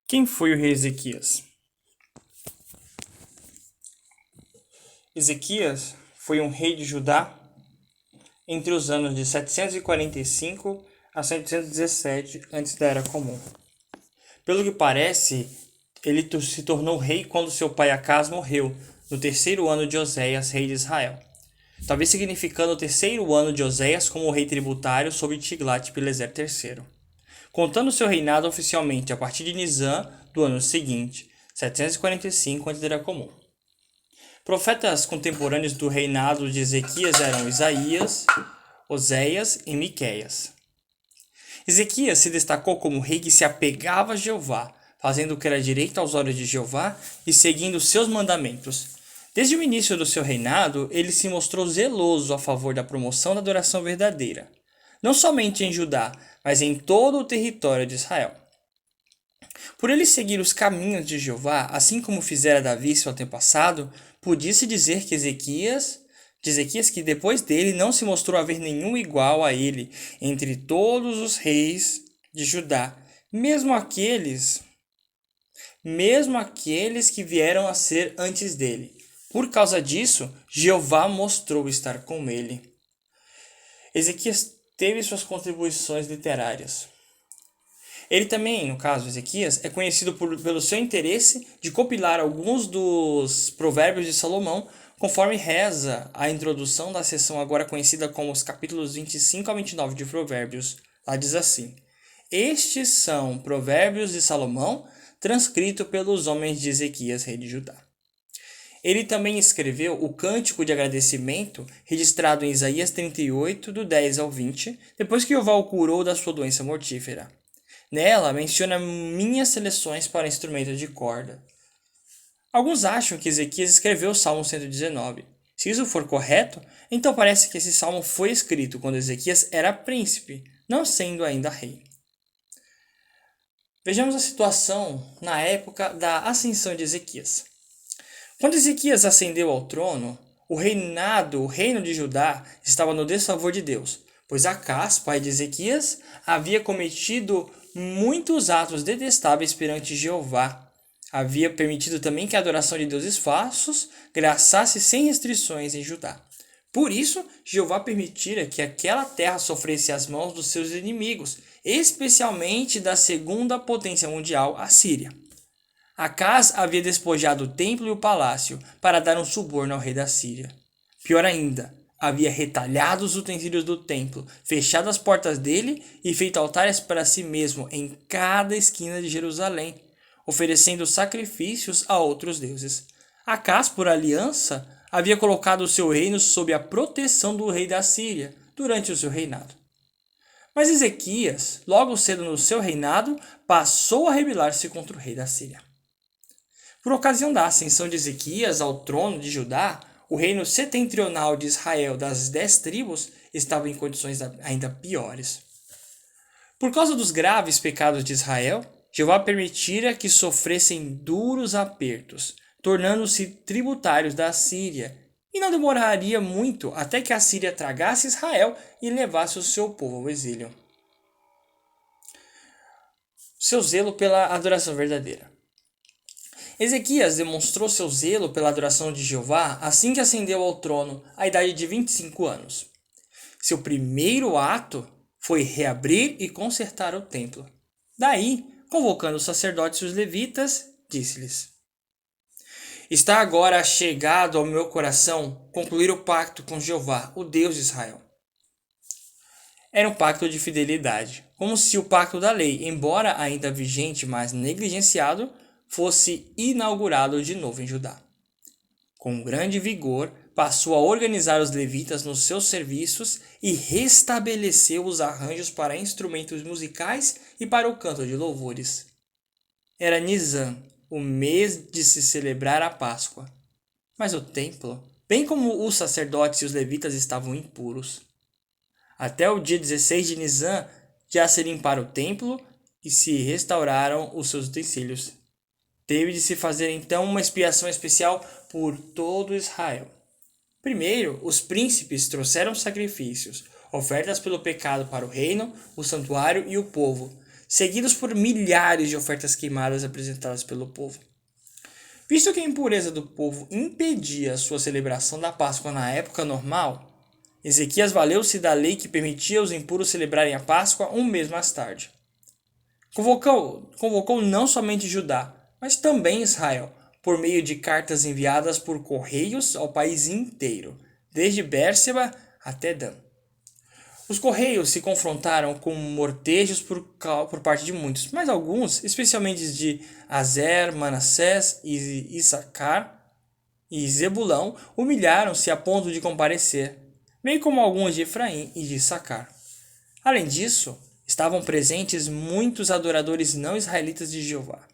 Quem foi o rei Ezequias? Ezequias foi um rei de Judá entre os anos de 745 a 717 antes da Era Comum. Pelo que parece, ele se tornou rei quando seu pai Acaz morreu, no terceiro ano de Oséias, rei de Israel. Talvez significando o terceiro ano de Oséias como rei tributário sobre Tiglat-Pileser III. Contando seu reinado oficialmente a partir de Nisan do ano seguinte, 745 antes da Era Comum. Profetas contemporâneos do reinado de Ezequias eram Isaías, Oséias e Miqueias. Ezequias se destacou como rei que se apegava a Jeová, fazendo o que era direito aos olhos de Jeová e seguindo seus mandamentos. Desde o início do seu reinado, ele se mostrou zeloso a favor da promoção da adoração verdadeira, não somente em Judá, mas em todo o território de Israel. Por ele seguir os caminhos de Jeová, assim como fizera Davi seu antepassado, podia-se dizer que Ezequias que depois dele não se mostrou haver nenhum igual a ele entre todos os reis de Judá, mesmo aqueles que vieram a ser antes dele. Por causa disso, Jeová mostrou estar com ele. Ezequias teve suas contribuições literárias. Ele também, no caso Ezequias, é conhecido pelo seu interesse de compilar alguns dos provérbios de Salomão, conforme reza a introdução da seção agora conhecida como os capítulos 25 a 29 de Provérbios. Lá diz assim: Estes são provérbios de Salomão, transcrito pelos homens de Ezequias, rei de Judá. Ele também escreveu o Cântico de Agradecimento, registrado em Isaías 38, do 10 ao 20, depois que Jeová o curou da sua doença mortífera. Nela, menciona minhas seleções para instrumentos de corda. Alguns acham que Ezequias escreveu o Salmo 119. Se isso for correto, então parece que esse salmo foi escrito quando Ezequias era príncipe, não sendo ainda rei. Vejamos a situação na época da ascensão de Ezequias. Quando Ezequias ascendeu ao trono, o reino de Judá estava no desfavor de Deus, pois Acaz, pai de Ezequias, havia cometido muitos atos detestáveis perante Jeová. Havia permitido também que a adoração de deuses falsos graçasse sem restrições em Judá. Por isso, Jeová permitira que aquela terra sofresse as mãos dos seus inimigos, especialmente da segunda potência mundial, a Síria. Acaz havia despojado o templo e o palácio para dar um suborno ao rei da Síria. Pior ainda, havia retalhado os utensílios do templo, fechado as portas dele e feito altares para si mesmo em cada esquina de Jerusalém, oferecendo sacrifícios a outros deuses. Acaz, por aliança, havia colocado o seu reino sob a proteção do rei da Síria durante o seu reinado. Mas Ezequias, logo cedo no seu reinado, passou a rebelar-se contra o rei da Síria. Por ocasião da ascensão de Ezequias ao trono de Judá, o reino setentrional de Israel das 10 tribos estava em condições ainda piores. Por causa dos graves pecados de Israel, Jeová permitira que sofressem duros apertos, tornando-se tributários da Assíria, e não demoraria muito até que a Síria tragasse Israel e levasse o seu povo ao exílio. Seu zelo pela adoração verdadeira. Ezequias demonstrou seu zelo pela adoração de Jeová assim que ascendeu ao trono, à idade de 25 anos. Seu primeiro ato foi reabrir e consertar o templo. Daí, convocando os sacerdotes e os levitas, disse-lhes: Está agora chegado ao meu coração concluir o pacto com Jeová, o Deus de Israel. Era um pacto de fidelidade, como se o pacto da lei, embora ainda vigente, mas negligenciado, fosse inaugurado de novo em Judá. Com grande vigor, passou a organizar os levitas nos seus serviços e restabeleceu os arranjos para instrumentos musicais e para o canto de louvores. Era Nisan, o mês de se celebrar a Páscoa. Mas o templo, bem como os sacerdotes e os levitas, estavam impuros. Até o dia 16 de Nisan já se limparam o templo e se restauraram os seus utensílios. Teve de se fazer então uma expiação especial por todo Israel. Primeiro, os príncipes trouxeram sacrifícios, ofertas pelo pecado para o reino, o santuário e o povo. seguidos por milhares de ofertas queimadas apresentadas pelo povo. Visto que a impureza do povo impedia a sua celebração da Páscoa na época normal, Ezequias valeu-se da lei que permitia aos impuros celebrarem a Páscoa um mês mais tarde. Convocou não somente Judá, mas também Israel, por meio de cartas enviadas por correios ao país inteiro, desde Bérseba até Dan. Os correios se confrontaram com mortejos por parte de muitos, mas alguns, especialmente de Azer, Manassés, Issacar e Zebulão, humilharam-se a ponto de comparecer, bem como alguns de Efraim e de Issacar. Além disso, estavam presentes muitos adoradores não israelitas de Jeová.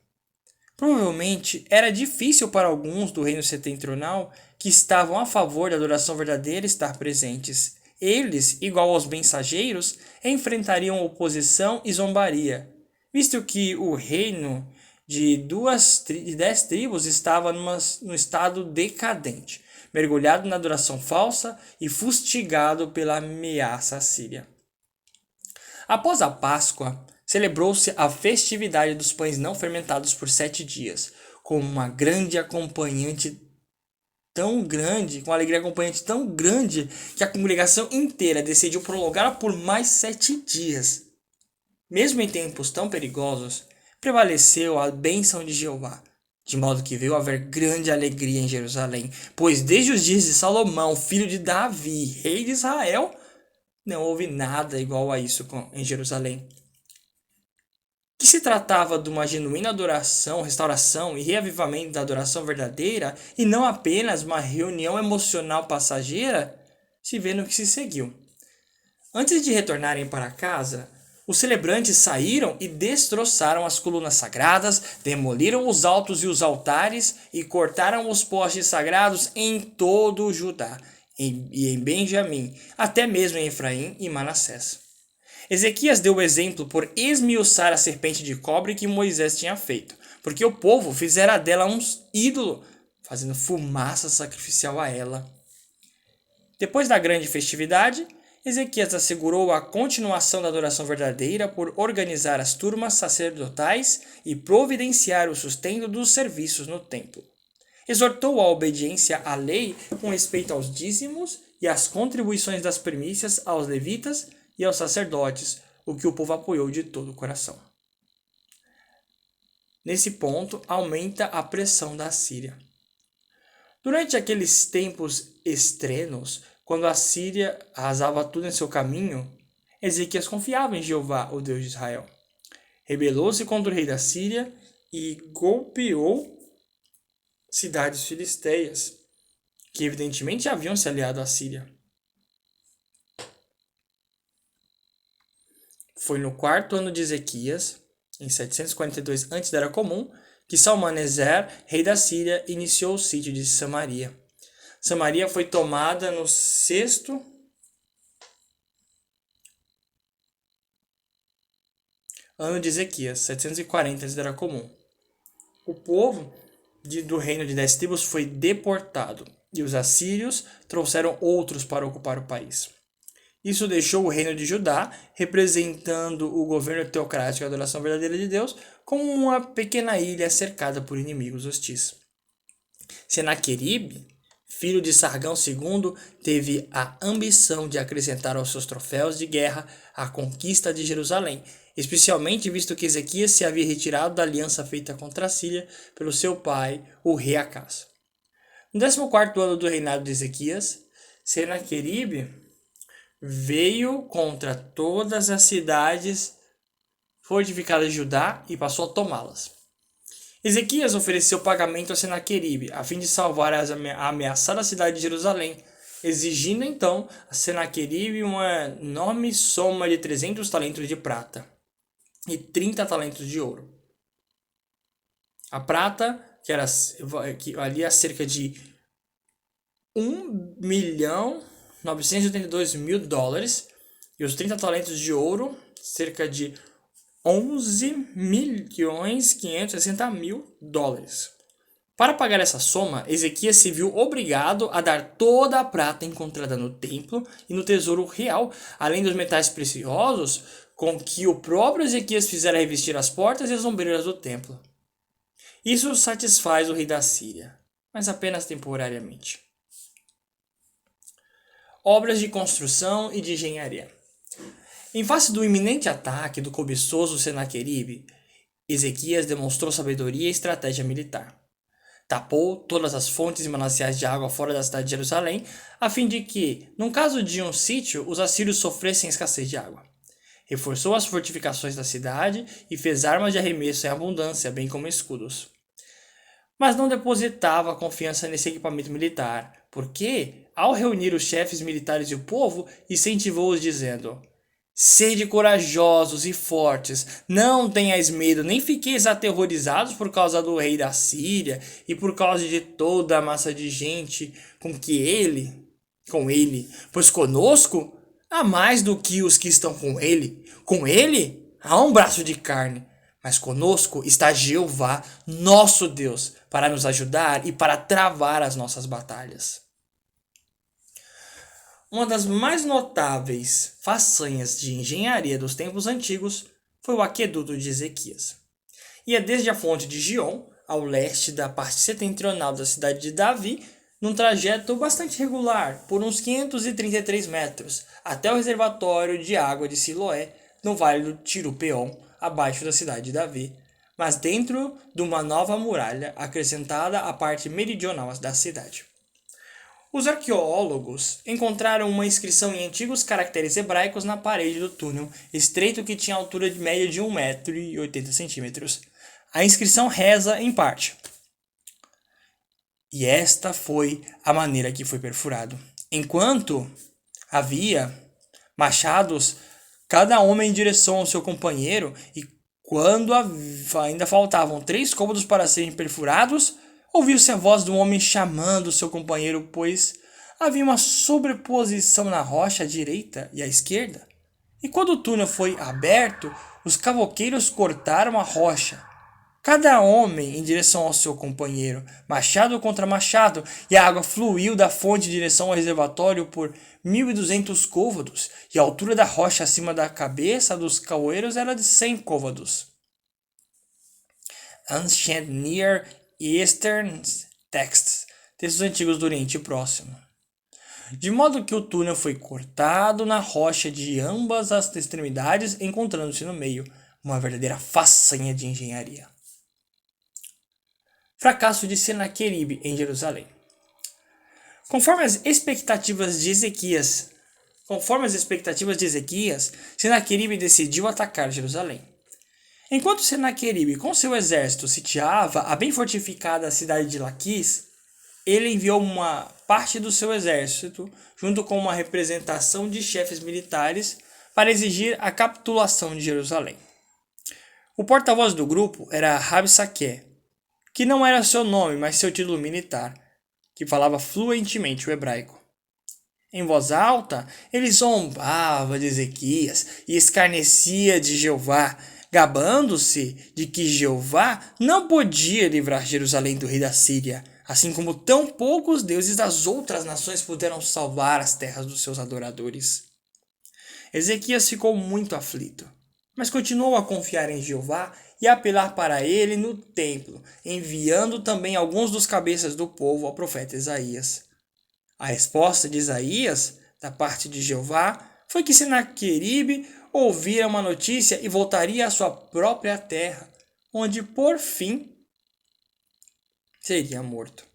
Provavelmente era difícil para alguns do reino setentrional que estavam a favor da adoração verdadeira estar presentes. Eles, igual aos mensageiros, enfrentariam oposição e zombaria, visto que o reino de 10 tribos estava no estado decadente, mergulhado na adoração falsa e fustigado pela ameaça assíria. Após a Páscoa, celebrou-se a festividade dos pães não fermentados por 7 dias, com uma alegria acompanhante tão grande que a congregação inteira decidiu prolongá-la por mais 7 dias. Mesmo em tempos tão perigosos, prevaleceu a bênção de Jeová, de modo que veio haver grande alegria em Jerusalém, pois desde os dias de Salomão, filho de Davi, rei de Israel, não houve nada igual a isso em Jerusalém. Que se tratava de uma genuína adoração, restauração e reavivamento da adoração verdadeira e não apenas uma reunião emocional passageira, se vê no que se seguiu. Antes de retornarem para casa, os celebrantes saíram e destroçaram as colunas sagradas, demoliram os altos e os altares e cortaram os postes sagrados em todo o Judá e em Benjamim, até mesmo em Efraim e Manassés. Ezequias deu o exemplo por esmiuçar a serpente de cobre que Moisés tinha feito, porque o povo fizera dela um ídolo, fazendo fumaça sacrificial a ela. Depois da grande festividade, Ezequias assegurou a continuação da adoração verdadeira por organizar as turmas sacerdotais e providenciar o sustento dos serviços no templo. Exortou a obediência à lei com respeito aos dízimos e às contribuições das primícias aos levitas e aos sacerdotes, o que o povo apoiou de todo o coração. Nesse ponto, aumenta a pressão da Síria. Durante aqueles tempos estrenos, quando a Síria arrasava tudo em seu caminho, Ezequias confiava em Jeová, o Deus de Israel. Rebelou-se contra o rei da Síria e golpeou cidades filisteias, que evidentemente haviam se aliado à Síria. Foi no 4º ano de Ezequias, em 742 a.C., que Salmaneser, rei da Síria, iniciou o sítio de Samaria. Samaria foi tomada no 6º ano de Ezequias, 740 a.C. O povo do reino de 10 tribos foi deportado, e os assírios trouxeram outros para ocupar o país. Isso deixou o reino de Judá, representando o governo teocrático e a adoração verdadeira de Deus, como uma pequena ilha cercada por inimigos hostis. Senaqueribe, filho de Sargão II, teve a ambição de acrescentar aos seus troféus de guerra a conquista de Jerusalém, especialmente visto que Ezequias se havia retirado da aliança feita contra a Síria pelo seu pai, o rei Acás. No 14º ano do reinado de Ezequias, Senaqueribe veio contra todas as cidades fortificadas de Judá e passou a tomá-las. Ezequias ofereceu pagamento a Senaqueribe, a fim de salvar a ameaçada cidade de Jerusalém, exigindo então a Senaqueribe uma enorme soma de 300 talentos de prata e 30 talentos de ouro. A prata, que valia cerca de $1.982.000, e os 30 talentos de ouro, cerca de $11.560.000. Para pagar essa soma, Ezequias se viu obrigado a dar toda a prata encontrada no templo e no tesouro real, além dos metais preciosos, com que o próprio Ezequias fizera revestir as portas e as ombreiras do templo. Isso satisfaz o rei da Síria, mas apenas temporariamente. Obras de construção e de engenharia. Em face do iminente ataque do cobiçoso Senaqueribe, Ezequias demonstrou sabedoria e estratégia militar. Tapou todas as fontes e mananciais de água fora da cidade de Jerusalém, a fim de que, num caso de um sítio, os assírios sofressem escassez de água. Reforçou as fortificações da cidade e fez armas de arremesso em abundância, bem como escudos. Mas não depositava confiança nesse equipamento militar, porque, ao reunir os chefes militares e o povo, incentivou-os dizendo: Sede corajosos e fortes, não tenhais medo, nem fiqueis aterrorizados por causa do rei da Síria e por causa de toda a massa de gente com ele, pois conosco há mais do que os que estão com ele há um braço de carne, mas conosco está Jeová, nosso Deus, para nos ajudar e para travar as nossas batalhas. Uma das mais notáveis façanhas de engenharia dos tempos antigos foi o aqueduto de Ezequias. Ia desde a fonte de Gion, ao leste da parte setentrional da cidade de Davi, num trajeto bastante regular, por uns 533 metros, até o reservatório de água de Siloé, no vale do Tirupeon, abaixo da cidade de Davi, mas dentro de uma nova muralha acrescentada à parte meridional da cidade. Os arqueólogos encontraram uma inscrição em antigos caracteres hebraicos na parede do túnel, estreito que tinha altura de média de 1,80 m. A inscrição reza em parte: E esta foi a maneira que foi perfurado. Enquanto havia machados, cada homem em direção ao seu companheiro, e quando ainda faltavam 3 côvados para serem perfurados, ouviu-se a voz de um homem chamando seu companheiro, pois havia uma sobreposição na rocha à direita e à esquerda. E quando o túnel foi aberto, os cavoqueiros cortaram a rocha, cada homem em direção ao seu companheiro, machado contra machado, e a água fluiu da fonte em direção ao reservatório por 1.200 côvados, e a altura da rocha acima da cabeça dos cavoeiros era de 100 côvados. Ancient Near Eastern Texts, textos antigos do Oriente Próximo. De modo que o túnel foi cortado na rocha de ambas as extremidades, encontrando-se no meio, uma verdadeira façanha de engenharia. Fracasso de Senaqueribe em Jerusalém. Conforme as expectativas de Ezequias, Senaqueribe decidiu atacar Jerusalém. Enquanto Senaqueribe com seu exército sitiava a bem fortificada cidade de Laquis, ele enviou uma parte do seu exército, junto com uma representação de chefes militares, para exigir a capitulação de Jerusalém. O porta-voz do grupo era Rabsaqué, que não era seu nome, mas seu título militar, que falava fluentemente o hebraico. Em voz alta, ele zombava de Ezequias e escarnecia de Jeová, gabando-se de que Jeová não podia livrar Jerusalém do rei da Síria, assim como tão poucos deuses das outras nações puderam salvar as terras dos seus adoradores. Ezequias ficou muito aflito, mas continuou a confiar em Jeová e a apelar para ele no templo, enviando também alguns dos cabeças do povo ao profeta Isaías. A resposta de Isaías, da parte de Jeová, foi que Senaqueribe ouvira uma notícia e voltaria à sua própria terra, onde, por fim, seria morto.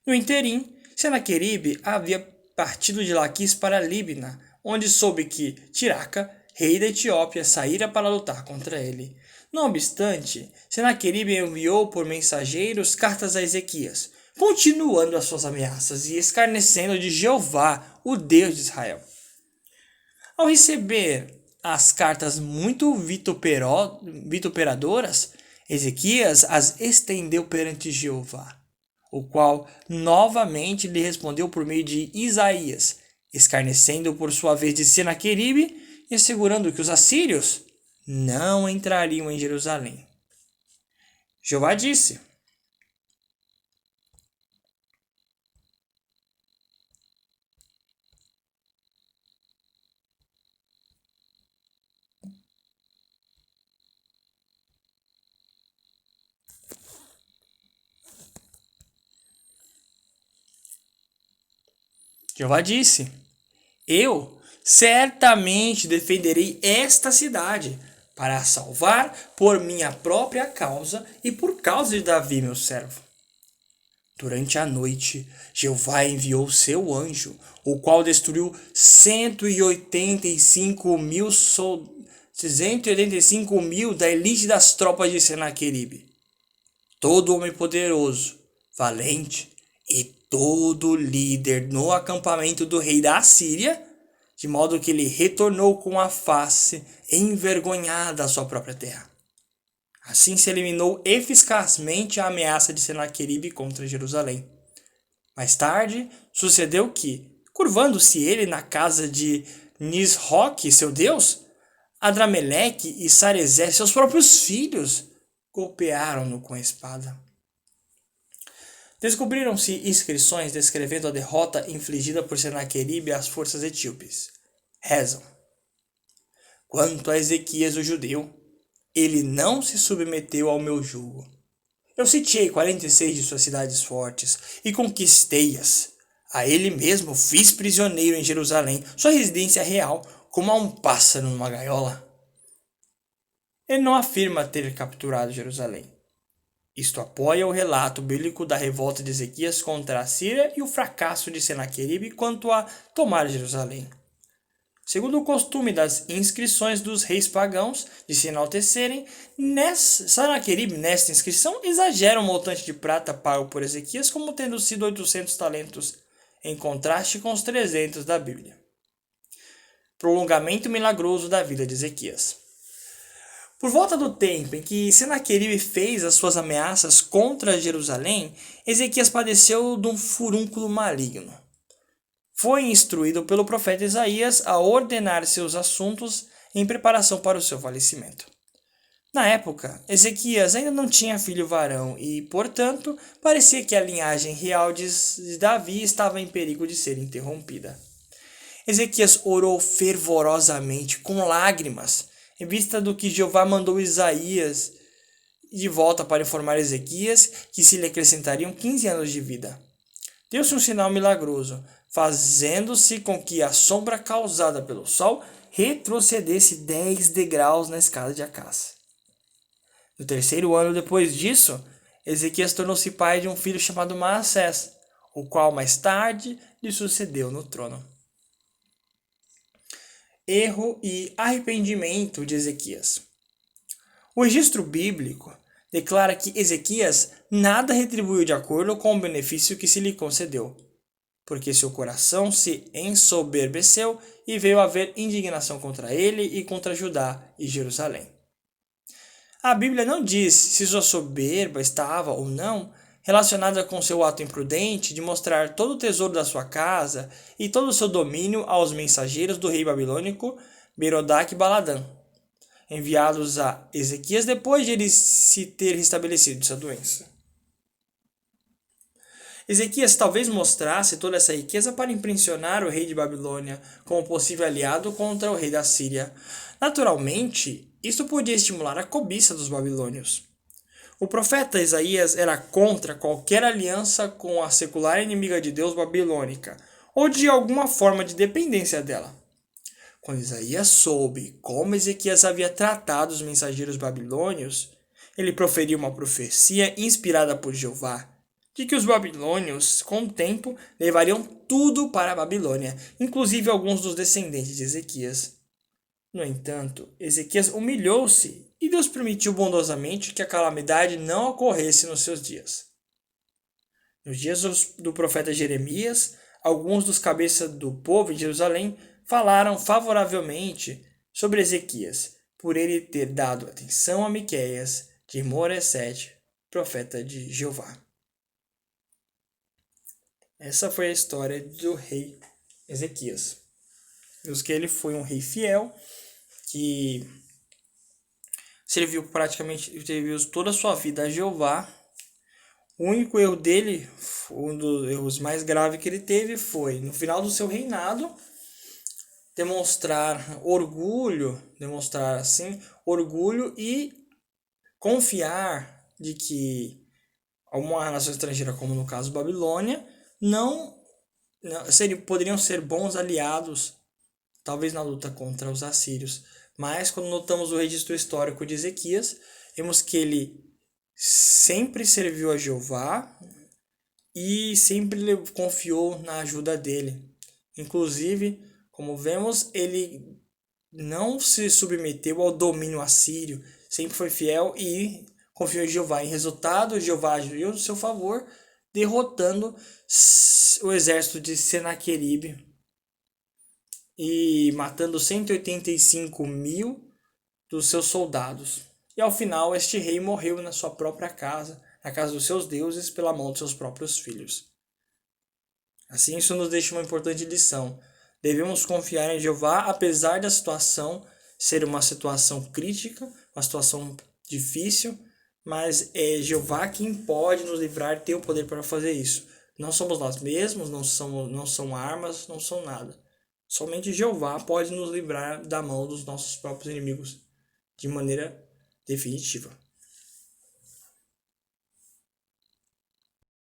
No interim, Senaqueribe havia partido de Laquis para Líbina, onde soube que Tiraca, rei da Etiópia, saíra para lutar contra ele. Não obstante, Senaqueribe enviou por mensageiros cartas a Ezequias, continuando as suas ameaças e escarnecendo de Jeová, o Deus de Israel. Ao receber as cartas muito vituperadoras, Ezequias as estendeu perante Jeová, o qual novamente lhe respondeu por meio de Isaías, escarnecendo por sua vez de Senaqueribe e assegurando que os assírios não entrariam em Jerusalém. Jeová disse: Jeová disse: Eu certamente defenderei esta cidade para a salvar por minha própria causa e por causa de Davi, meu servo. Durante a noite, Jeová enviou seu anjo, o qual destruiu 185 mil da elite das tropas de Senaqueribe. Todo homem poderoso, valente e todo líder no acampamento do rei da Assíria, de modo que ele retornou com a face envergonhada à sua própria terra. Assim se eliminou eficazmente a ameaça de Senaqueribe contra Jerusalém. Mais tarde, sucedeu que, curvando-se ele na casa de Nisroque, seu deus, Adrameleque e Sarezer, seus próprios filhos, golpearam-no com a espada. Descobriram-se inscrições descrevendo a derrota infligida por Senaqueribe às forças etíopes. Rezam: Quanto a Ezequias o judeu, ele não se submeteu ao meu jugo. Eu sitiei 46 de suas cidades fortes e conquistei-as. A ele mesmo fiz prisioneiro em Jerusalém, sua residência real, como a um pássaro numa gaiola. Ele não afirma ter capturado Jerusalém. Isto apoia o relato bíblico da revolta de Ezequias contra a Síria e o fracasso de Senaqueribe quanto a tomar Jerusalém. Segundo o costume das inscrições dos reis pagãos de se enaltecerem, Senaqueribe, nesta inscrição, exagera o montante de prata pago por Ezequias como tendo sido 800 talentos, em contraste com os 300 da Bíblia. Prolongamento milagroso da vida de Ezequias. Por volta do tempo em que Senaqueribe fez as suas ameaças contra Jerusalém, Ezequias padeceu de um furúnculo maligno. Foi instruído pelo profeta Isaías a ordenar seus assuntos em preparação para o seu falecimento. Na época, Ezequias ainda não tinha filho varão e, portanto, parecia que a linhagem real de Davi estava em perigo de ser interrompida. Ezequias orou fervorosamente, com lágrimas, em vista do que Jeová mandou Isaías de volta para informar Ezequias que se lhe acrescentariam 15 anos de vida. Deu-se um sinal milagroso, fazendo-se com que a sombra causada pelo sol retrocedesse 10 degraus na escada de Acás. No terceiro ano depois disso, Ezequias tornou-se pai de um filho chamado Manassés, o qual mais tarde lhe sucedeu no trono. Erro e arrependimento de Ezequias. O registro bíblico declara que Ezequias nada retribuiu de acordo com o benefício que se lhe concedeu, porque seu coração se ensoberbeceu e veio a haver indignação contra ele e contra Judá e Jerusalém. A Bíblia não diz se sua soberba estava ou não relacionada com seu ato imprudente de mostrar todo o tesouro da sua casa e todo o seu domínio aos mensageiros do rei babilônico Merodach-Baladã, enviados a Ezequias depois de ele se ter restabelecido de sua doença. Ezequias talvez mostrasse toda essa riqueza para impressionar o rei de Babilônia como possível aliado contra o rei da Síria. Naturalmente, isto podia estimular a cobiça dos babilônios. O profeta Isaías era contra qualquer aliança com a secular inimiga de Deus babilônica, ou de alguma forma de dependência dela. Quando Isaías soube como Ezequias havia tratado os mensageiros babilônios, ele proferiu uma profecia inspirada por Jeová, de que os babilônios, com o tempo, levariam tudo para a Babilônia, inclusive alguns dos descendentes de Ezequias. No entanto, Ezequias humilhou-se e Deus permitiu bondosamente que a calamidade não ocorresse nos seus dias. Nos dias do profeta Jeremias, alguns dos cabeças do povo em Jerusalém falaram favoravelmente sobre Ezequias, por ele ter dado atenção a Miqueias de Moresete, profeta de Jeová. Essa foi a história do rei Ezequias. Vimos que ele foi um rei fiel, que serviu toda a sua vida a Jeová. O único erro dele, um dos erros mais graves que ele teve, foi, no final do seu reinado, demonstrar orgulho e confiar de que uma nação estrangeira, como no caso Babilônia, não poderiam ser bons aliados, talvez na luta contra os assírios. Mas quando notamos o registro histórico de Ezequias, vemos que ele sempre serviu a Jeová e sempre confiou na ajuda dele. Inclusive, como vemos, ele não se submeteu ao domínio assírio, sempre foi fiel e confiou em Jeová. Em resultado, Jeová agiu no seu favor, derrotando o exército de Senaqueribe e matando 185 mil dos seus soldados. E ao final, este rei morreu na sua própria casa, na casa dos seus deuses, pela mão de seus próprios filhos. Assim, isso nos deixa uma importante lição. Devemos confiar em Jeová, apesar da situação ser uma situação crítica, uma situação difícil, mas é Jeová quem pode nos livrar, ter o poder para fazer isso. Não somos nós mesmos, não são armas, não são nada. Somente Jeová pode nos livrar da mão dos nossos próprios inimigos de maneira definitiva.